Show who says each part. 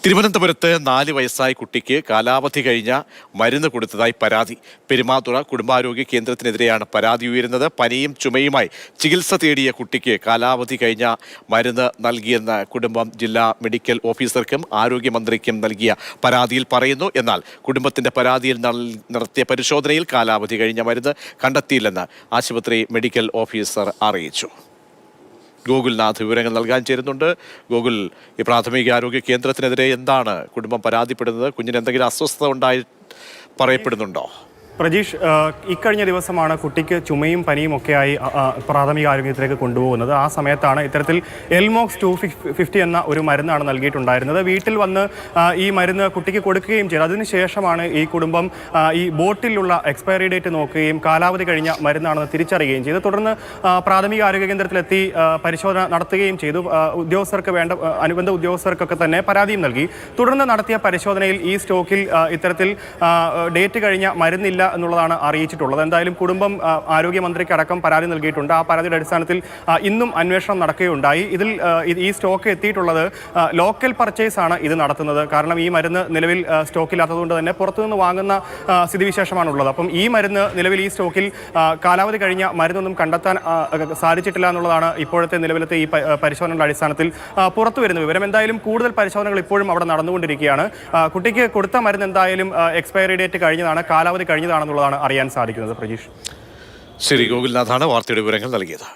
Speaker 1: തിരുവനന്തപുരത്ത് 4 വയസ്സായ കുട്ടിക്ക് കാലാവധി കഴിഞ്ഞ മരുന്ന് കൊടുത്തതായി പരാതി. പെരുമാതുറ കുടുംബാരോഗ്യ കേന്ദ്രത്തിനെതിരെയാണ് പരാതി ഉയരുന്നത്. പനിയും ചുമയുമായി ചികിത്സ തേടിയ കുട്ടിക്ക് കാലാവധി കഴിഞ്ഞ മരുന്ന് നൽകിയെന്ന് കുടുംബം ജില്ലാ മെഡിക്കൽ ഓഫീസർക്കും ആരോഗ്യമന്ത്രിക്കും നൽകിയ പരാതിയിൽ പറയുന്നു. എന്നാൽ കുടുംബത്തിന്റെ പരാതിയിൽ നടത്തിയ പരിശോധനയിൽ കാലാവധി കഴിഞ്ഞ മരുന്ന് കണ്ടെത്തിയില്ലെന്ന് ആശുപത്രി മെഡിക്കൽ ഓഫീസർ അറിയിച്ചു. ഗോകുൽനാഥ് വിവരങ്ങൾ നൽകാൻ ചേരുന്നുണ്ട്. ഗോകുൽ, ഈ പ്രാഥമികാരോഗ്യ കേന്ദ്രത്തിനെതിരെ എന്താണ് കുടുംബം പരാതിപ്പെടുന്നത്? കുഞ്ഞിന് എന്തെങ്കിലും അസ്വസ്ഥത ഉണ്ടായി പറയപ്പെടുന്നുണ്ടോ?
Speaker 2: പ്രജീഷ്, ഇക്കഴിഞ്ഞ ദിവസമാണ് കുട്ടിക്ക് ചുമയും പനിയും ഒക്കെയായി പ്രാഥമിക ആരോഗ്യത്തിലേക്ക് കൊണ്ടുപോകുന്നത്. ആ സമയത്താണ് ഇത്തരത്തിൽ എൽമോക്സ് 250 എന്ന ഒരു മരുന്നാണ് നൽകിയിട്ടുണ്ടായിരുന്നത്. വീട്ടിൽ വന്ന് ഈ മരുന്ന് കുട്ടിക്ക് കൊടുക്കുകയും ചെയ്തു. അതിനുശേഷമാണ് ഈ കുടുംബം ഈ ബോട്ടിലുള്ള എക്സ്പയറി ഡേറ്റ് നോക്കുകയും കാലാവധി കഴിഞ്ഞ മരുന്നാണെന്ന് തിരിച്ചറിയുകയും ചെയ്തു. തുടർന്ന് പ്രാഥമിക ആരോഗ്യ കേന്ദ്രത്തിലെത്തി പരിശോധന നടത്തുകയും ചെയ്തു. ഉദ്യോഗസ്ഥർക്ക് വേണ്ട അനുബന്ധ ഉദ്യോഗസ്ഥർക്കൊക്കെ തന്നെ പരാതിയും നൽകി. തുടർന്ന് നടത്തിയ പരിശോധനയിൽ ഈ സ്റ്റോക്കിൽ ഇത്തരത്തിൽ ഡേറ്റ് കഴിഞ്ഞ മരുന്നില്ല എന്നുള്ളതാണ് അറിയിച്ചിട്ടുള്ളത്. എന്തായാലും കുടുംബം ആരോഗ്യമന്ത്രിക്ക് അടക്കം പരാതി നൽകിയിട്ടുണ്ട്. ആ പരാതിയുടെ അടിസ്ഥാനത്തിൽ ഇന്നും അന്വേഷണം നടക്കുകയുണ്ടായി. ഇതിൽ ഈ സ്റ്റോക്ക് എത്തിയിട്ടുള്ളത് ലോക്കൽ പർച്ചേസ് ആണ് ഇത് നടത്തുന്നത്. കാരണം ഈ മരുന്ന് നിലവിൽ സ്റ്റോക്കില്ലാത്തതുകൊണ്ട് തന്നെ പുറത്തുനിന്ന് വാങ്ങുന്ന സ്ഥിതിവിശേഷമാണുള്ളത്. അപ്പം ഈ മരുന്ന് നിലവിൽ ഈ സ്റ്റോക്കിൽ കാലാവധി കഴിഞ്ഞ മരുന്നൊന്നും കണ്ടെത്താൻ സാധിച്ചിട്ടില്ല എന്നുള്ളതാണ് ഇപ്പോഴത്തെ നിലവിലത്തെ ഈ പരിശോധനയുടെ അടിസ്ഥാനത്തിൽ പുറത്തു വരുന്ന വിവരം. എന്തായാലും കൂടുതൽ പരിശോധനകൾ ഇപ്പോഴും അവിടെ നടന്നുകൊണ്ടിരിക്കുകയാണ്. കുട്ടിക്ക് കൊടുത്ത മരുന്ന് എന്തായാലും എക്സ്പയറി ഡേറ്റ് കഴിഞ്ഞതാണ്, കാലാവധി കഴിഞ്ഞതാണെന്നുള്ളതാണ് അറിയാൻ സാധിക്കുന്നത്. പ്രജീഷ്,
Speaker 1: ശരി, ഗോകുൽനാഥാണ് വാർത്തയുടെ വിവരങ്ങൾ നൽകിയത്.